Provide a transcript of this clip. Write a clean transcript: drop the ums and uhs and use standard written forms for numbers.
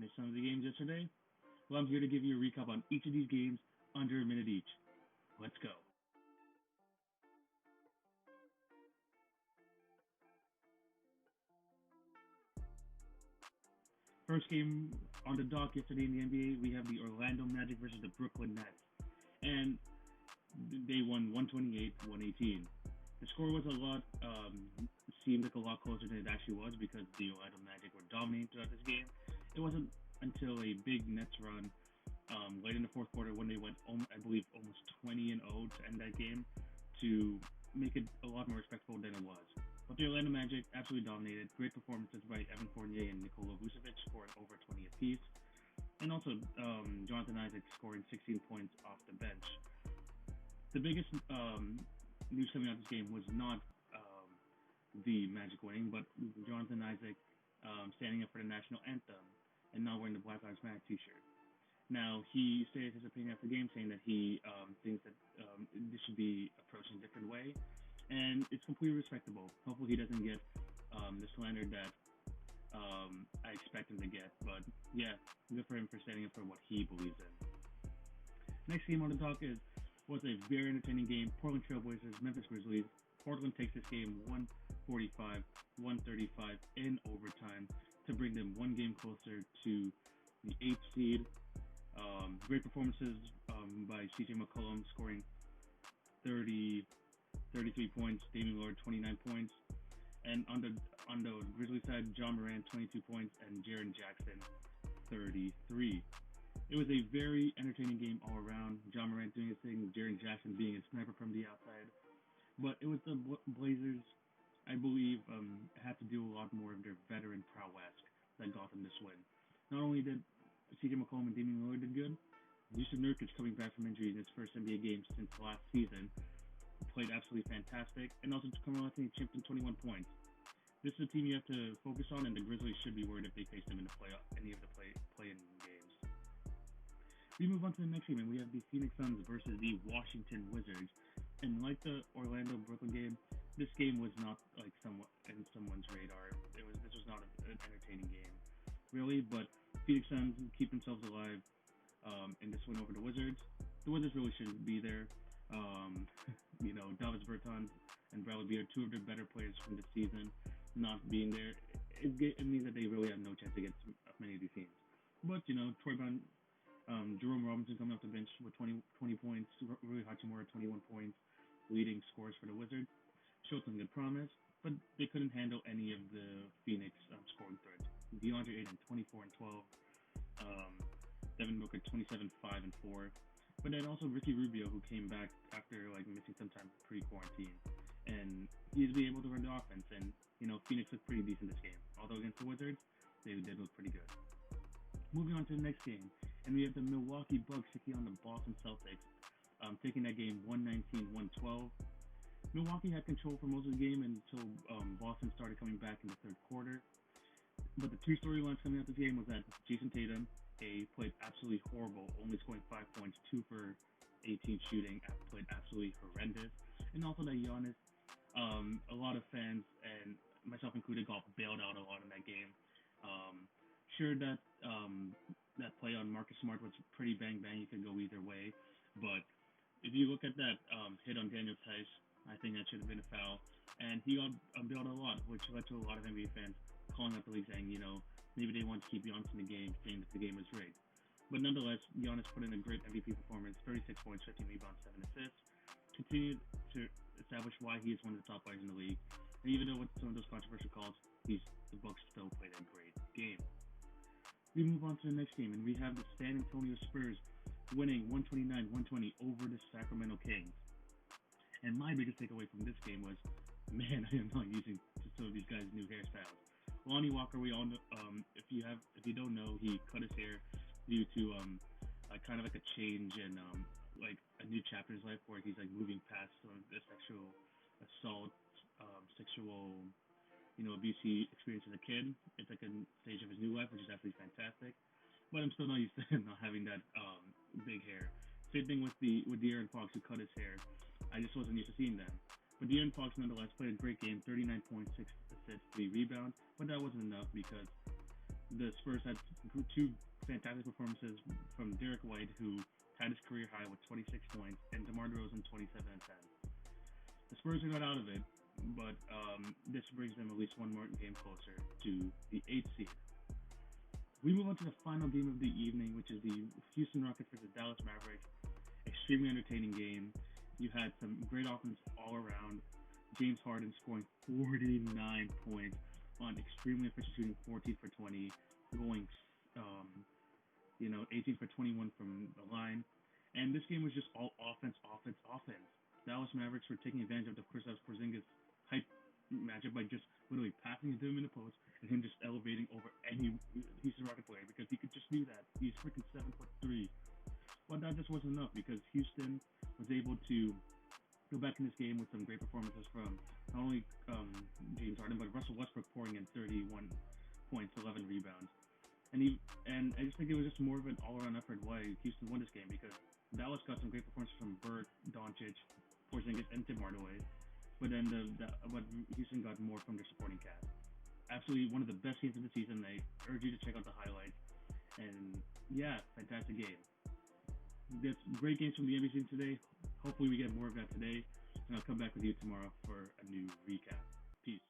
Missed some of the games yesterday? Well, I'm here to give you a recap on each of these games under a minute each. Let's go. First game on the dock yesterday in the NBA, we have the Orlando Magic versus the Brooklyn Nets. And they won 128-118. The score was seemed like a lot closer than it actually was because the Orlando Magic were dominating throughout this game. It wasn't until a big Nets run late in the fourth quarter when they went, I believe, almost 20-0 to end that game to make it a lot more respectable than it was. But the Orlando Magic absolutely dominated. Great performances by Evan Fournier and Nikola Vucevic, scoring over 20 apiece. And also Jonathan Isaac scoring 16 points off the bench. The biggest news coming out of this game was not the Magic winning, but Jonathan Isaac standing up for the national anthem and not wearing the Black Lives Matter t-shirt. Now, he stated his opinion after the game, saying that he thinks that this should be approached in a different way, and it's completely respectable. Hopefully he doesn't get the slander that I expect him to get, but yeah, good for him for standing up for what he believes in. Next game on the dock was a very entertaining game. Portland Trailblazers, Memphis Grizzlies. Portland takes this game 145-135 in overtime to bring them one game closer to the 8th seed. Great performances by CJ McCollum, scoring 33 points, Damian Lillard 29 points, and on the Grizzlies side, John Morant 22 points and Jaren Jackson 33. It was a very entertaining game all around. John Morant doing his thing, Jaren Jackson being a sniper from the outside. But it was the Blazers, I believe, had to do a lot more of their veteran prowess that got them this win. Not only did CJ McCollum and Damian Lillard did good, Jusuf Nurkic, coming back from injury in his first NBA game since last season, played absolutely fantastic, and also Carmelo Anthony chipped in 21 points. This is a team you have to focus on, and the Grizzlies should be worried if they face them in the any of the play-in games. We move on to the next game, and we have the Phoenix Suns versus the Washington Wizards. And like the Orlando-Brooklyn game, this game was not like somewhat in someone's radar. This was not an entertaining game, really. But Phoenix Suns keep themselves alive in this win over the Wizards. The Wizards really shouldn't be there. Davis Bertans and Bradley Beal, two of their better players from this season, not being there, it means that they really have no chance against many of these teams. But Troy Brown, Jerome Robinson coming off the bench with 20 points, Rui Hachimura 21 points, leading scores for the Wizards, showed some good promise, but they couldn't handle any of the Phoenix scoring threats. DeAndre Ayton 24 and 12, Devin Booker 27, 5 and 4. But then also Ricky Rubio, who came back after missing some time pre-quarantine, and he's been able to run the offense. And Phoenix looked pretty decent this game. Although against the Wizards, they did look pretty good. Moving on to the next game, and we have the Milwaukee Bucks taking on the Boston Celtics, taking that game 119-112. Milwaukee had control for most of the game until Boston started coming back in the third quarter. But the two storylines coming out of this game was that Jason Tatum played absolutely horrible, only scoring 5 points, 2 for 18 shooting, played absolutely horrendous. And also that Giannis, a lot of fans, and myself included, got bailed out a lot in that game. Sure, that play on Marcus Smart was pretty bang-bang. You could go either way. But if you look at that hit on Daniel Tice, I think that should have been a foul. And he got bailed a lot, which led to a lot of NBA fans calling up the league saying, maybe they want to keep Giannis in the game, saying that the game was rigged. But nonetheless, Giannis put in a great MVP performance, 36 points, 15 rebounds, 7 assists, continued to establish why he is one of the top players in the league. And even though with some of those controversial calls, the Bucks still played a great game. We move on to the next game, and we have the San Antonio Spurs winning 129-120 over the Sacramento Kings. And my biggest takeaway from this game was, man, I am not using some of these guys' new hairstyles. Lonnie Walker, we all know, if you don't know, he cut his hair due to kind of like a change in like a new chapter in his life where he's moving past the sexual assault, sexual abuse he experienced as a kid. It's like a stage of his new life, which is absolutely fantastic. But I'm still not used to him not having that big hair. Same thing with De'Aaron Fox, who cut his hair. I just wasn't used to seeing them. But De'Aaron Fox nonetheless played a great game, 39 points, 6 assists, 3 rebounds. But that wasn't enough because The Spurs had two fantastic performances from Derek White, who had his career high with 26 points, and DeMar DeRozan 27 and 10. The Spurs got out of it, but this brings them at least one more game closer to the 8th seed. We move on to the final game of the evening, which is the Houston Rockets versus Dallas Mavericks. Extremely entertaining game. You had some great offense all around. James Harden scoring 49 points on extremely efficient shooting, 14 for 20, going 18 for 21 from the line. And this game was just all offense, offense, offense. Dallas Mavericks were taking advantage of the Kristaps Porzingis hype matchup by just literally passing it to him in the post and him just elevating over any Houston Rocket player because he could just do that. He's freaking 7'3". But that just wasn't enough because Houston was able to go back in this game with some great performances from not only James Harden but Russell Westbrook pouring in 31 points, 11 rebounds. And I just think it was just more of an all-around effort why Houston won this game because Dallas got some great performances from Bird, Doncic, Porzingis, and Tim Hardaway. But then but Houston got more from their supporting cast. Absolutely one of the best games of the season. I urge you to check out the highlights. And yeah, fantastic game. There's great games from the NBA today. Hopefully we get more of that today. And I'll come back with you tomorrow for a new recap. Peace.